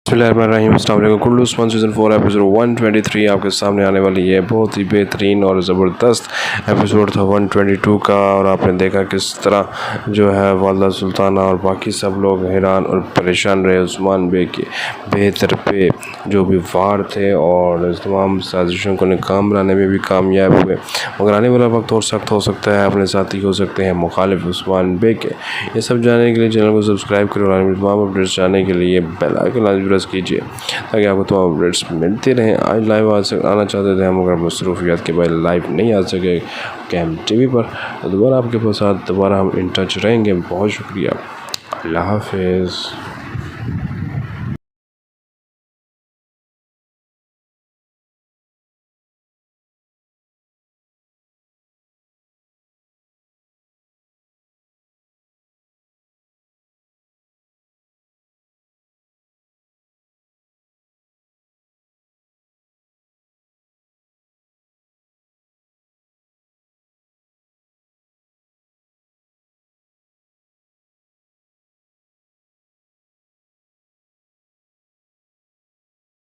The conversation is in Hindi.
बिस्मिल्लाहिर्रहमानिर्रहीम। अस्सलाम वालेकुम। कुरुलुस ओस्मान सीज़न 4 एपिसोड 123 आपके सामने आने वाली है। बहुत ही बेहतरीन और ज़बरदस्त एपिसोड था 122 का। और आपने देखा किस तरह जो है वालदा सुल्ताना और बाकी सब लोग हैरान और परेशान रहे उस्मान बे के बेहतर पे जो भी वार थे, और इस तमाम साजिशों को नाकाम बनाने में भी कामयाब हुए। मगर आने वाला वक्त और सख्त हो सकता है, अपने साथी हो सकते हैं मुखालिफ उस्मान बे के। ये सब जानने के लिए चैनल को सब्सक्राइब करो और तमाम अपडेट्स जानने के लिए बेल आइकन प्रेस कीजिए ताकि आपको तमाम अपडेट्स मिलते रहें। आज लाइव आना चाहते थे हम, मगर मसरूफियात के बाद लाइव नहीं आ सके कैम टीवी पर। तो दोबारा आपके साथ दोबारा हम इन टच रहेंगे। बहुत शुक्रिया। अल्लाह हाफिज़।